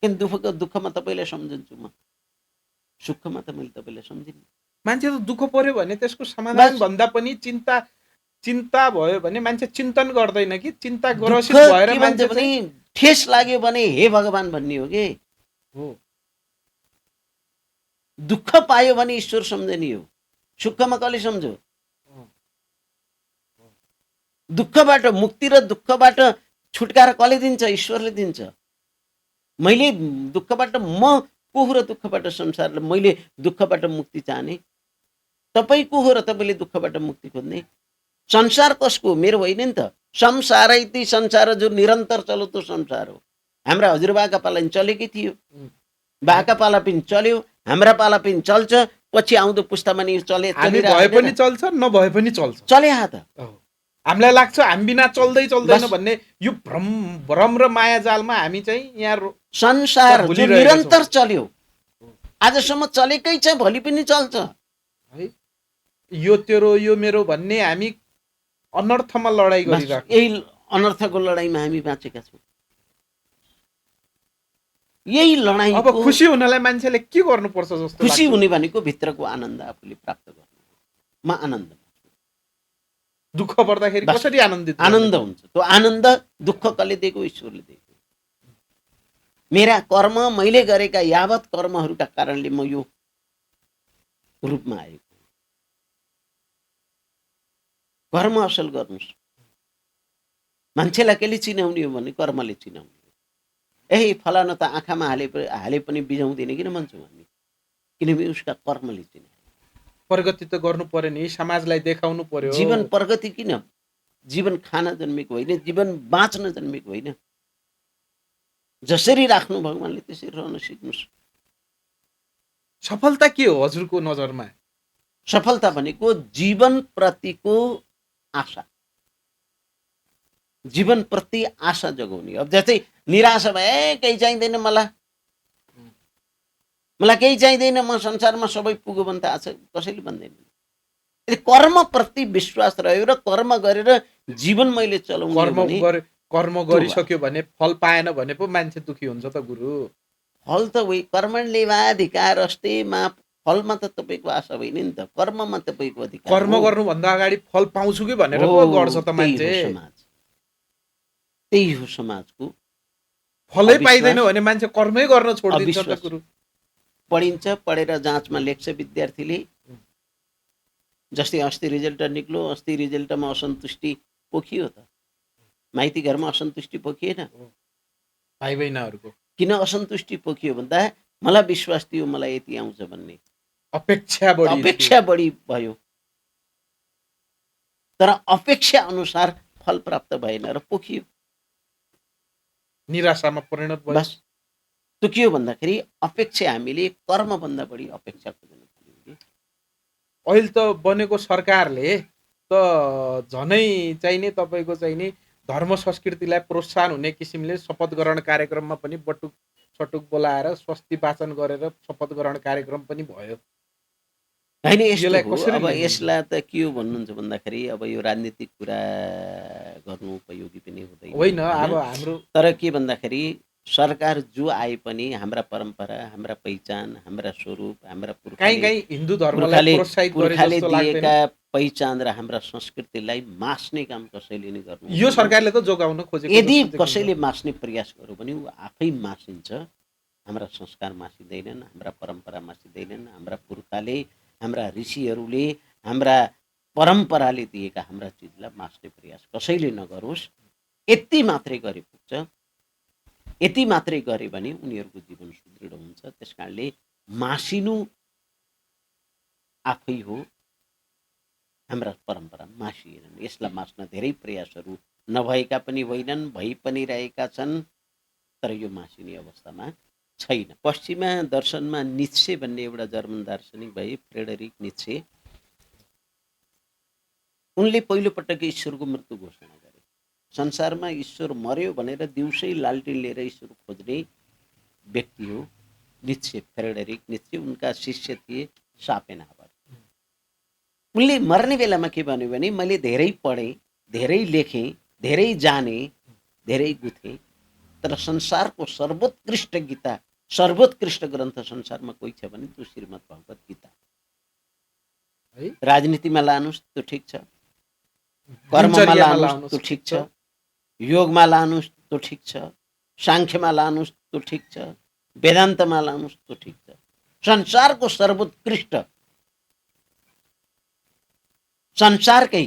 किन दुःखमा तपाईँलाई सम्झन्छु म, सुखमा त मैले तपाईँलाई सम्झिनँ। मान्छे त दुःख पर्यो भने त्यसको समाधान बस। भन्दा पनि चिन्ता भयो भने मान्छे चिन्तन गर्दैन कि चिन्ता दुःख ग्रसित भएर के भन्छ मान्छे भने चाहिँ ठेस लाग्यो भने हे भगवान भन्ने हो कि हो। दुःख पायो भने ईश्वर सम्झने हो, सुखमा कसले सम्झो? दुःखबाट मुक्ति र दुःखबाट छुटकारा कसले दिन्छ? ईश्वरले दिन्छ। मैले दुःखबाट म को हो र दुःखबाट संसारले मैले दुःखबाट मुक्ति चाहने? तपाईँ को हो र तपाईँले दुःखबाट मुक्ति खोज्ने? संसार कसको? मेरो होइन नि त। संसारै ती संसार जो निरन्तर चलतो संसार हो। हाम्रा हजुरबाका पाला चलेकै थियो, बाका पाला पनि चल्यो, हाम्रा पाला पनि चल्छ, पछि आउँदो पुस्तामा नि हामी भए पनि चल्छ, नभए पनि चल्छ। चले त हामीलाई लाग्छ हामी बिना चल्दैन बस। भन्ने यो भ्रम र माया जालमा हामी चाहिँ यहाँ संसार जो भुलिरहेका निरन्तर छौँ। चल्यो, आजसम्म चलेकै छ, भोलि पनि चल्छ है। यो तेरो यो मेरो भन्ने हामी अनर्थमा लडाइँ बस। गरिरहेको। यही अनर्थको लडाइँमा हामी बाँचेका छौँ। यही लडाइँ अब खुसी हुनलाई मान्छेले के गर्नुपर्छ जस्तो खुसी लाग्छ? हुने भनेको भित्रको आनन्द आफूले प्राप्त गर्नु। म आनन्द, दुःख पर्दाखेरि बस। कसरी आनन्दित आनन्द हुन्छ। त्यो आनन्द दुःख कसले दिएको? ईश्वरले दिएको। मेरा कर्म, मैले गरेका यावत कर्महरूका कारणले म यो रूपमा आएको। कर्म असल गर्नुहोस्। मान्छेलाई केले चिनाउने हो भने कर्मले चिनाउने हो। ए फलाना त आँखामा हाले पनि बिजाउँदैन किन भन्छौँ हामी? किनभने उसका कर्मले चिनाए। प्रगति त गर्नु पर्यो नि, समाजलाई देखाउनु पर्यो। जीवन प्रगति किन? जीवन खान जन्मेको होइन, जीवन बाँच्न जन्मेको होइन। जसरी राख्नु भगवानले त्यसरी रहन सिक्नुहोस्। सफलता के हो हजुरको नजरमा? सफलता भनेको जीवन प्रतिको आशा, जीवन प्रति आशा जगाउने। अब जस्तै निराशा भए केही चाहिँदैन मलाई केही चाहिँदैन, म संसारमा सबै पुग्यो भने त आशा कसैले भन्दैन। कर्मप्रति विश्वास रह्यो र कर्म गरेर जीवन मैले चलाउने भने कर्म गरिसक्यो भने फल पाएन भने पो मान्छे दुखी हुन्छ त गुरु। फल त वही कर्मण्येवाधिकार अस्ति मा, फलमा त तपाईँको आशा होइन नि त, कर्ममा तपाईँको अधिकार। कर्म गर्नुभन्दा अगाडि फल पाउँछु कि भनेर पो गर्छ त मान्छे। त्यही हो समाजको। फलै पाइँदैन भने मान्छे कर्मै गर्न छोडिदिन्छ त गुरु। पढिन्छ, पढेर जाँचमा लेख्छ विद्यार्थीले, जस्तै अस्ति रिजल्ट निक्लो, अस्ति रिजल्टमा असन्तुष्टि पोखियो त, माइती घरमा असन्तुष्टि पोखिएन? भाइ बहिनीहरूको किन असन्तुष्टि पोखियो भन्दा मलाई विश्वास थियो मलाई यति आउँछ भन्ने अपेक्षा बढी भयो, तर अपेक्षा अनुसार फल प्राप्त भएन र पोखियो, निराशामा परिणत भयो। बस। त्यो के हो भन्दाखेरि अपेक्षा हामीले कर्मभन्दा बढी अपेक्षा खोज्नु पर्यो। अहिले त बनेको सरकारले त झनै चाहिने तपाईँको चाहिने धर्म संस्कृतिलाई प्रोत्साहन हुने किसिमले शपथ ग्रहण कार्यक्रममा पनि बटुक सटुक बोलाएर स्वस्ति वाचन गरेर शपथ ग्रहण कार्यक्रम पनि भयो। होइन यस्तो हो। अब यसलाई त के हो भन्नुहुन्छ भन्दाखेरि अब यो राजनीतिक कुरा गर्नु उपयोगी पनि हुँदैन होइन। अब हाम्रो तर के भन्दाखेरि सरकार जो आए पनि हाम्रा परम्परा, हाम्रा पहिचान, हाम्रा स्वरूप, हाम्रा पुर्खाले हिन्दू धर्मलाई प्रोत्साहित गरे जस्तो लाग्दैन। दिएका पहिचान र हाम्रा संस्कृतिलाई मास्ने काम कसैले नै गर्नु। यो सरकारले त जोगाउन खोजेको। यदि कसैले मास्ने प्रयास गर्यो भने ऊ आफै मासिन्छ। हाम्रा संस्कार मासिँदैनन्, हाम्रा परम्परा मासिँदैनन्, हाम्रा पुर्खाले, हाम्रा ऋषिहरूले, हाम्रा परम्पराले दिएका हाम्रा चिजलाई मास्ने प्रयास कसैले नगरोस्, यति मात्रै गरे पुग्छ। यति मात्रै गरे भने उनीहरूको जीवन सुदृढ हुन्छ। त्यस कारणले मासिनु आफै हो हाम्रा परम्परा, मासिएनन्। यसलाई मास्न धेरै प्रयासहरू नभएका पनि होइनन्, भइ पनि रहेका छन्, तर यो मासिने अवस्थामा छैन। पश्चिमा दर्शनमा नित्से भन्ने एउटा जर्मन दार्शनिक भए, फ्रेडरिक नित्से, उनले पहिलोपटक ईश्वरको मृत्यु घोषणा गरे। संसारमा ईश्वर मर्यो भनेर दिउँसै लालटिन लिएर ईश्वर खोज्ने व्यक्ति हो नित्से, फ्रेडरिक नित्से। उनका शिष्य थिए सापेनहावर। उनले मर्ने बेलामा के भन्यो भने, मैले धेरै पढेँ, धेरै लेखेँ, धेरै जाने, धेरै गुथेँ, तर संसारको सर्वोत्कृष्ट गीता, सर्वोत्कृष्ट ग्रन्थ संसारमा कोही छ भने त्यो श्रीमद् भगवत गीता। है राजनीतिमा लानुहोस् त्यो ठिक छ, कर्ममा लानुहोस् त्यो ठिक छ, योगमा लानुहोस् त्यो ठिक छ, साङ्ख्यमा लानुहोस् त्यो ठिक छ, वेदान्तमा लानुहोस् त्यो ठिक छ। संसारको सर्वोत्कृष्ट, संसारकै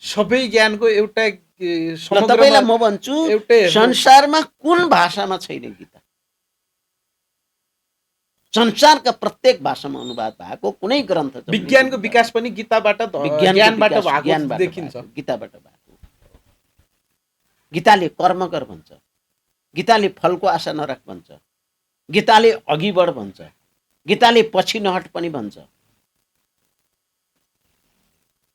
सबै ज्ञानको एउटा तपाईँलाई म भन्छु, एउटै संसारमा कुन भाषामा छैन गीता? संसारका प्रत्येक भाषामा अनुवाद भएको कुनै ग्रन्थ छ? विज्ञानको विकास पनि गीताबाट ज्ञानबाट भएको देखिन्छ। गीताबाट भएको। गीताले कर्म गर भन्छ, गीताले फलको आशा नराख भन्छ, गीताले अघि बढ भन्छ, गीताले पछि नहट पनि भन्छ,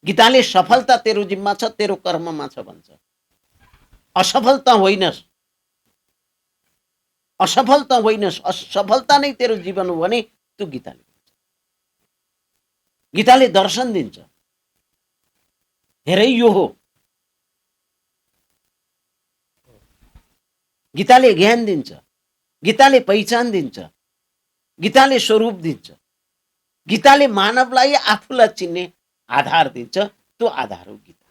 गीताले सफलता तेरो जिम्मा छ, तेरो कर्ममा छ भन्छ। असफलता होइनस्, असफलता होइनस्, असफलता नै तेरो जीवन हो भने त्यो गीताले भन्छ। गीताले दर्शन दिन्छ, हेरै यो हो। गीताले ज्ञान दिन्छ, गीताले पहिचान दिन्छ, गीताले स्वरूप दिन्छ, गीताले मानवलाई आफूलाई चिन्ने आधार दिन्छ। त्यो आधार हो गीता।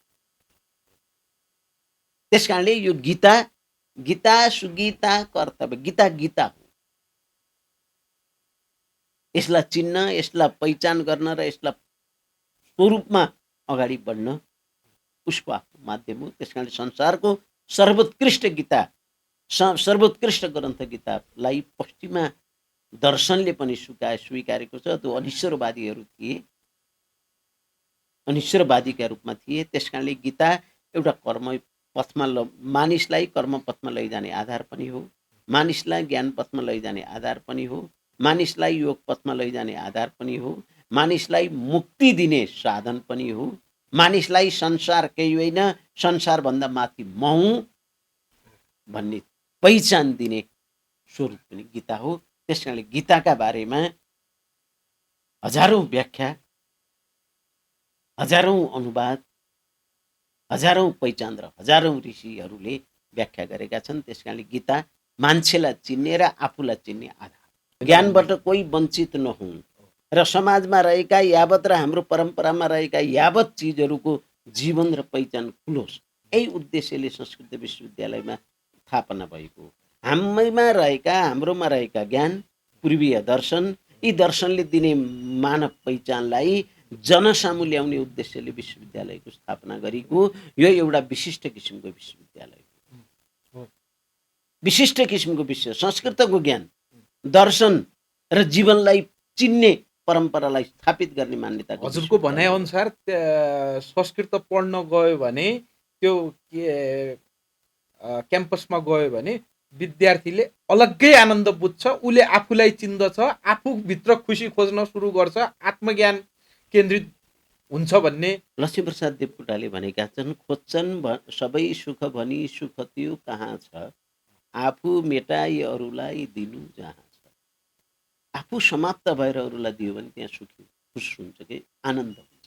त्यस कारणले यो गीता, गीता सुगीता कर्तव्य, गीता गीता हो। यसलाई चिन्न, यसलाई पहिचान गर्न र यसलाई स्वरूपमा अगाडि बढ्न उसको आफ्नो माध्यम हो। त्यस कारणले संसारको सर्वोत्कृष्ट गीता, सर्वोत्कृष्ट ग्रन्थ गीतालाई पश्चिमा दर्शनले पनि स्वीकारेको छ। त्यो अनिश्वरवादीहरू थिए, अनिश्वरवादीका रूपमा थिए। त्यस कारणले गीता एउटा कर्म पथमा मानिसलाई कर्म पथमा लैजाने आधार पनि हो, मानिसलाई ज्ञान पथमा लैजाने आधार पनि हो, मानिसलाई योग पथमा लैजाने आधार पनि हो, मानिसलाई मुक्ति दिने साधन पनि हो, मानिसलाई संसार केही होइन, संसारभन्दा माथि म हुँ भन्ने पहिचान दिने स्वरूप पनि गीता हो। त्यस कारणले गीताका बारेमा हजारौं व्याख्या, हजारौं अनुवाद, हजारौं पहिचान र हजारौं ऋषिहरूले व्याख्या गरेका छन्। त्यस कारणले गीता मान्छेलाई चिन्ने र आफूलाई चिन्ने आधार। ज्ञानबाट कोही वञ्चित नहुन् र समाजमा रहेका यावत र हाम्रो परम्परामा रहेका यावत चिजहरूको जीवन र पहिचान खुलोस्, यही उद्देश्यले संस्कृत विश्वविद्यालयमा स्थापना भएको। हाम्रोमा रहेका ज्ञान, पूर्वीय दर्शन, यी दर्शनले दिने मानव पहिचानलाई जनसामु ल्याउने उद्देश्यले विश्वविद्यालयको स्थापना गरेको यो एउटा विशिष्ट किसिमको विश्वविद्यालय हो। विशिष्ट किसिमको विषय संस्कृतको ज्ञान, दर्शन र जीवनलाई चिन्ने परम्परालाई स्थापित गर्ने मान्यता। हजुरको भनाइअनुसार संस्कृत पढ्न गयो भने त्यो क्याम्पसमा गयो भने विद्यार्थीले अलग्गै आनन्द बुझ्छ, उसले आफूलाई चिन्दछ, आफूभित्र खुसी खोज्न सुरु गर्छ, आत्मज्ञान केन्द्रित हुन्छ भन्ने लक्ष्मीप्रसाद देवकोटाले भनेका छन्। खोज्छन् सबै सुख भनी सुख त्यो कहाँ छ, आफू मेटाई अरूलाई दिनु जहाँ छ। आफू समाप्त भएर अरूलाई दियो भने त्यहाँ सुखी खुस हुन्छ कि आनन्द हुन्छ।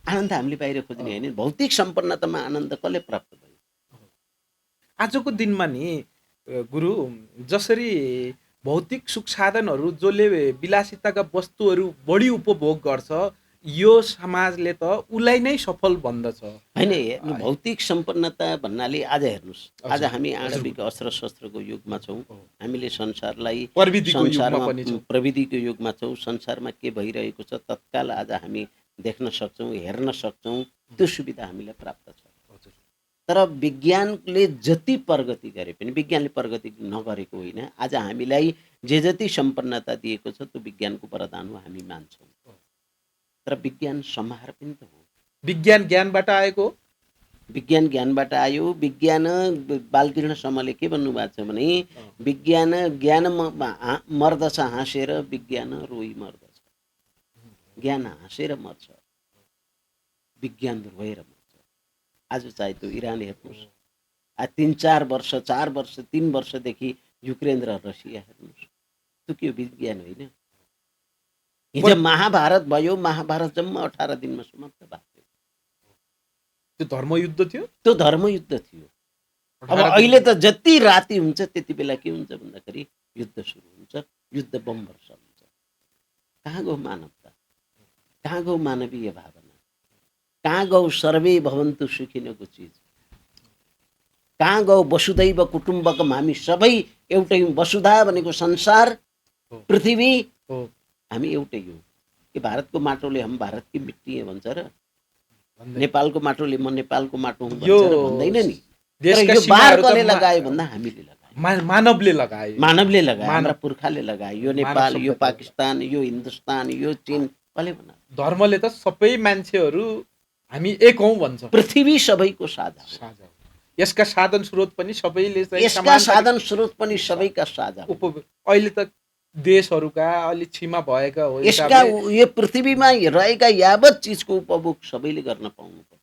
आनन्द हामीले बाहिर खोज्ने होइन। भौतिक सम्पन्नतामा आनन्द कसले प्राप्त भयो? आजको दिनमा नि गुरु, जसरी भौतिक सुख साधनहरू जसले विलासिताका वस्तुहरू बढी उपभोग गर्छ, यो समाजले त उसलाई नै सफल भन्दछ होइन। हेर्नु, भौतिक सम्पन्नता भन्नाले आज हेर्नुहोस्, आज हामी आणविक अस्त्र शस्त्रको युगमा छौँ। हामीले संसारलाई प्रविधिको युगमा छौँ। संसारमा के भइरहेको छ तत्काल आज हामी देख्न सक्छौँ, हेर्न सक्छौँ, त्यो सुविधा हामीलाई प्राप्त छ। हजुर। तर विज्ञानले जति प्रगति गरे पनि विज्ञानले प्रगति नगरेको होइन। आज हामीलाई जे जति सम्पन्नता दिएको छ त्यो विज्ञानको वरदान हो, हामी मान्छौँ। तर विज्ञान संहार पनि त हो। विज्ञान ज्ञानबाट आएको हो? विज्ञान ज्ञानबाट आयो। विज्ञान बालकृष्ण समले के भन्नुभएको छ भने विज्ञान ज्ञान मर्दछ हाँसेर, विज्ञान रोई मर्दछ। ज्ञान हाँसेर मर्छ, विज्ञान रोएर मर्छ। आज चाहे त्यो इरान हेर्नुहोस्, 3-4 वर्ष 4 वर्ष 3 वर्षदेखि युक्रेन र रसिया हेर्नुहोस्, त्यो के विज्ञान होइन? हिजो महाभारत भयो, महाभारत जम्मा 18 दिनमा समाप्त भएको थियो। त्यो धर्मयुद्ध थियो? त्यो धर्मयुद्ध थियो। अब अहिले त जति राति हुन्छ त्यति बेला के हुन्छ भन्दाखेरि युद्ध सुरु हुन्छ, युद्ध बम वर्षा हुन्छ। कहाँ गयो मानवता? कहाँ गयो मानवीय भावना? कहाँ गयो सर्वे भवन्तु सुखिनको चिज? कहाँ गयो वसुदैव कुटुम्बकम? हामी सबै एउटै हौँ। वसुधा भनेको संसार, पृथ्वी, हामी एउटै हौँ। कि भारतको माटोले हम भारत की मिट्टी है भन्छ र? नेपालको माटोले म नेपालको माटो हुँ भन्छ र? भन्दैन नि। यो बार कसले लगायो भन्दा हामीले लगायो, मानवले लगायो। मानवले लगायो, हाम्रा पुर्खाले लगायो। यो नेपाल, यो पाकिस्तान, यो हिन्दुस्तान, यो चीन कसले बनायो? धर्मले त सबै मान्छेहरू हामी एक हौँ भन्छ। पृथ्वी सबैको साझा हो। यसका साधन स्रोत पनि सबैले यसका साधन स्रोत पनि सबैका साझा हो। अहिले त देशहरूका अलि छिमा भएका हो, यसका यो पृथ्वीमा रहेका यावत चिजको उपभोग सबैले गर्न पाउनुपर्छ।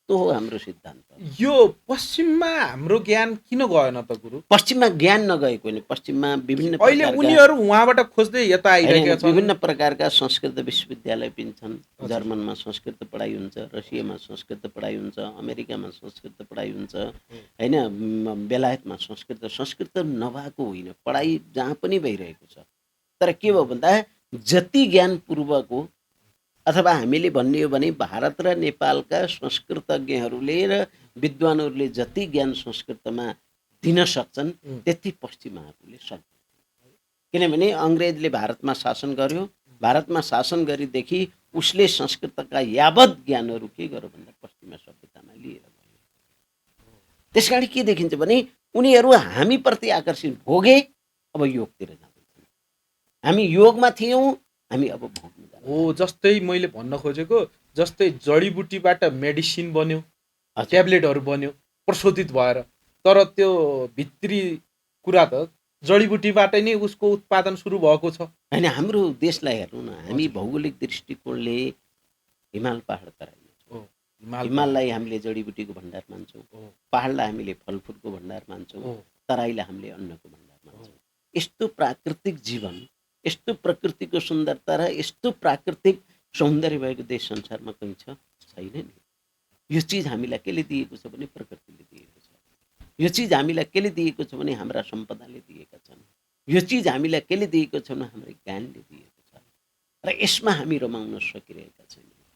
त्यो हो हाम्रो सिद्धान्त। यो पश्चिममा हाम्रो ज्ञान किन गएन त गुरु? पश्चिममा ज्ञान नगएको होइन, पश्चिममा विभिन्न अहिले उनीहरू उहाँबाट खोज्दै यता आइरहेका छन्। विभिन्न प्रकारका संस्कृत विश्वविद्यालय पनि छन्। जर्मनमा संस्कृत पढाइ हुन्छ, रसियामा संस्कृत पढाइ हुन्छ, अमेरिकामा संस्कृत पढाइ हुन्छ, होइन, बेलायतमा संस्कृत नभएको होइन, पढाइ जहाँ पनि भइरहेको छ। तर के भयो भन्दा जति ज्ञानपूर्वक हो, अथवा हामीले भन्ने हो भने भारत र नेपालका संस्कृतज्ञहरूले र विद्वानहरूले जति ज्ञान संस्कृतमा दिन सक्छन् त्यति पश्चिमाहरूले सक्दैन। किनभने अङ्ग्रेजले भारतमा शासन गर्यो, भारतमा शासन गरेदेखि उसले संस्कृतका यावत ज्ञानहरू के गर्यो भन्दा पश्चिमा सभ्यतामा लिएर गयो। त्यसकारण के देखिन्छ भने उनीहरू हामीप्रति आकर्षित भोगे, अब योगतिर जाँदैछन्। हामी योगमा थियौँ, हामी अब भोगमा हो। जस्तै मैले भन्न खोजेको, जस्तै जडीबुटीबाट मेडिसिन बन्यो, ट्याब्लेटहरू बन्यो प्रशोधित भएर, तर त्यो भित्री कुरा त जडीबुटीबाट नै उसको उत्पादन सुरु भएको छ। होइन, हाम्रो देशलाई हेर्नु न, हामी भौगोलिक दृष्टिकोणले हिमाल पहाड तराई, हिमाललाई हामीले जडीबुटीको भण्डार मान्छौँ, पहाडलाई हामीले फलफुलको भण्डार मान्छौँ, तराईलाई हामीले अन्नको भण्डार मान्छौँ। यस्तो प्राकृतिक जीवन, यस्तो प्रकृतिको सुन्दरता र यस्तो प्राकृतिक सौन्दर्य भएको देश संसारमा कहीँ छ? छैन नि। यो चिज हामीलाई केले दिएको छ भने प्रकृतिले दिएको छ। यो चिज हामीलाई केले दिएको छ भने हाम्रा सम्पदाले दिएका छन्। यो चिज हामीलाई केले दिएको छ भने हाम्रो ज्ञानले दिएको छ। र यसमा हामी रमाउन सकिरहेका छैनौँ,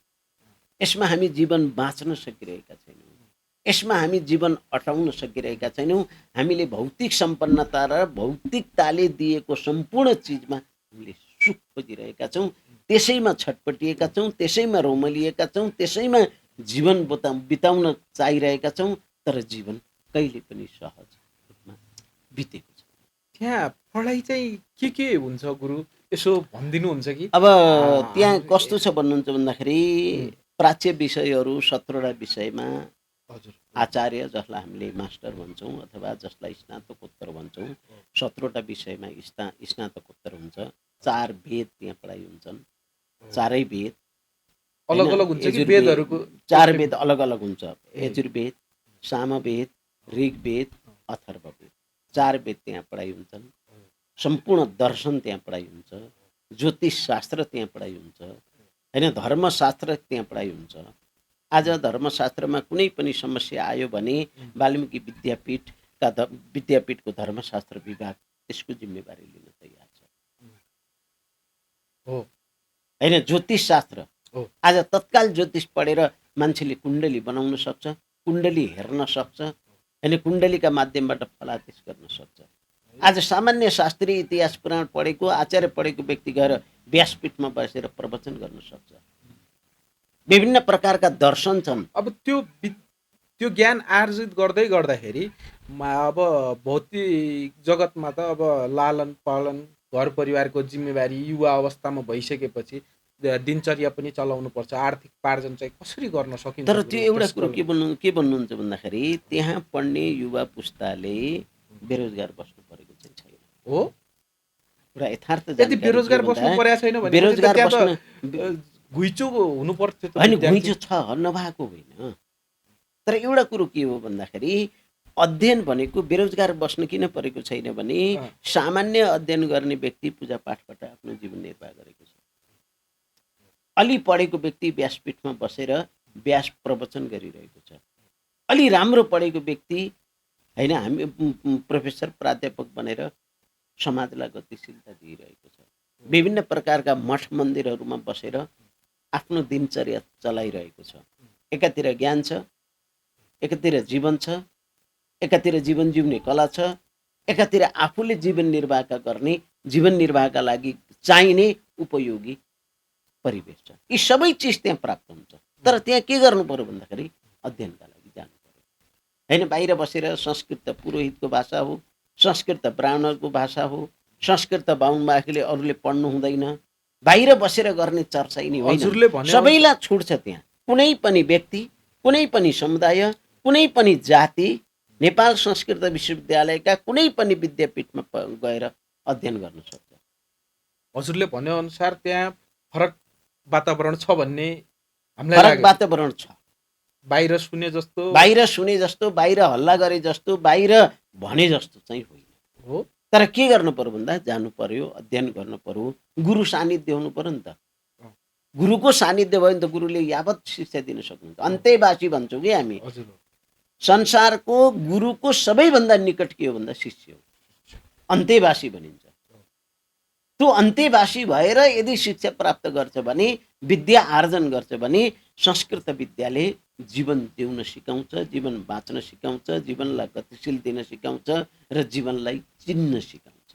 यसमा हामी जीवन बाँच्न सकिरहेका छैनौँ, यसमा हामी जीवन अटाउन सकिरहेका छैनौँ। हामीले भौतिक सम्पन्नता र भौतिकताले दिएको सम्पूर्ण चिजमा हामीले सुख खोजिरहेका छौँ, त्यसैमा छटपटिएका छौँ, त्यसैमा रोमलिएका छौँ, त्यसैमा जीवन बिताउन चाहिरहेका छौँ। तर जीवन कहिले पनि सहज रूपमा बितेको छ। त्यहाँ पढाइ चाहिँ के हुन्छ गुरु, यसो भनिदिनुहुन्छ कि? अब त्यहाँ कस्तो छ भन्नुहुन्छ भन्दाखेरि प्राच्य विषयहरू 17वटा विषयमा आचार्य, जसलाई हामीले मास्टर भन्छौँ अथवा जसलाई स्नातकोत्तर भन्छौँ, 17वटा विषयमा स्नातकोत्तर हुन्छ। 4 वेद त्यहाँ पढाइ हुन्छन्। 4 वेद अलग अलग हुन्छ कि वेदहरूको? 4 वेद अलग अलग हुन्छ। यजुर्वेद, सामवेद, ऋग्वेद, अथर्ववेद, 4 वेद त्यहाँ पढाइ हुन्छन्। सम्पूर्ण दर्शन त्यहाँ पढाइ हुन्छ, ज्योतिष शास्त्र त्यहाँ पढाइ हुन्छ, होइन, धर्मशास्त्र त्यहाँ पढाइ हुन्छ। आज धर्मशास्त्रमा कुनै पनि समस्या आयो भने वाल्मिकी विद्यापीठको धर्मशास्त्र विभाग त्यसको जिम्मेवारी लिन तयार छ। होइन, ज्योतिष शास्त्र आज तत्काल ज्योतिष पढेर मान्छेले कुण्डली बनाउन सक्छ, कुण्डली हेर्न सक्छ, होइन, कुण्डलीका माध्यमबाट फलादेश गर्न सक्छ। आज सामान्य शास्त्रीय इतिहास पुराण पढेको, आचार्य पढेको व्यक्ति गएर व्यासपीठमा बसेर प्रवचन गर्न सक्छ। विभिन्न प्रकारका दर्शन छन्। अब त्यो ज्ञान आर्जित गर्दै गर्दाखेरि अब भौतिक जगतमा त अब लालन पालन घर परिवारको जिम्मेवारी युवा अवस्थामा भइसकेपछि दिनचर्या पनि चलाउनु पर्छ, आर्थिक पार्जन चाहिँ कसरी गर्न सकिन्छ? तर त्यो एउटा त्यसको कुरो के भन्नुहुन्छ भन्दाखेरि त्यहाँ पढ्ने युवा पुस्ताले बेरोजगार बस्नु परेको चाहिँ छैन हो। एउटा यथार्थ यदि जानकारी बेरोजगार के बस्नु भन्दा परेको छैन भने बेरोजगार त्यहाँ बस्न त घुइँचो हुनु पर्थ्यो त होइन, विद्यार्थी। घुइँचो छ नभएको होइन। तर एउटा कुरो के हो भन्दाखेरि अध्ययन भनेको बेरोजगार बस्न किन परेको छैन भने सामान्य अध्ययन गर्ने व्यक्ति पूजापाठबाट आफ्नो जीवन निर्वाह गरेको छ। अलि पढेको व्यक्ति व्यासपीठमा बसेर व्यास प्रवचन गरिरहेको छ। अलि राम्रो पढेको व्यक्ति होइन हामी प्रोफेसर प्राध्यापक बनेर समाजलाई गतिशीलता दिइरहेको छ। विभिन्न प्रकारका मठ मन्दिरहरूमा बसेर आफ्नो दिनचर्या चलाइरहेको छ। एकातिर ज्ञान छ, एकातिर जीवन छ, एकातिर जीवन जिउने कला छ, एकातिर आफूले जीवन निर्वाहका लागि चाहिने उपयोगी परिवेश छ। यी सबै चिज त्यहाँ प्राप्त हुन्छ। तर त्यहाँ के गर्नु पर्यो भन्दाखेरि अध्ययनका लागि जानु पर्यो। होइन बाहिर बसेर संस्कृत त पुरोहितको भाषा हो, संस्कृत त ब्राह्मणको भाषा हो, संस्कृत त बाहुन बाखेले अरूले पढ्नु हुँदैन, बाहिर बसेर गर्ने चर्चा नै होइन। सबैलाई छुट छ त्यहाँ। कुनै पनि व्यक्ति, कुनै पनि समुदाय, कुनै पनि जाति नेपाल संस्कृत विश्वविद्यालयका कुनै पनि विद्यापीठमा गएर अध्ययन गर्न सक्छ। हजुरले भने अनुसार त्यहाँ फरक वातावरण छ भन्ने हामीलाई फरक लाग्यो। वातावरण छ। बाहिर सुने जस्तो, बाहिर हल्ला गरे जस्तो, बाहिर भने जस्तो चाहिँ होइन हो। तर के गर्नु पर्यो भन्दा जानु पर्यो, अध्ययन गर्नु पर्यो, गुरु सानिध्य हुनु पर्यो नि त। गुरुको सानिध्य भयो भने त गुरुले यावत शिक्षा दिन सक्नुहुन्छ। अन्त्यवासी भन्छौँ कि हामी। संसारको गुरुको सबैभन्दा निकट के हो भन्दा शिष्य हो, अन्त्यवासी भनिन्छ। त्यो अन्त्यवासी भएर यदि शिक्षा प्राप्त गर्छ भने, विद्या आर्जन गर्छ भने संस्कृत विद्याले जीवन जिउन सिकाउँछ, जीवन बाँच्न सिकाउँछ, जीवनलाई गतिशील दिन सिकाउँछ र जीवनलाई चिन्न सिकाउँछ।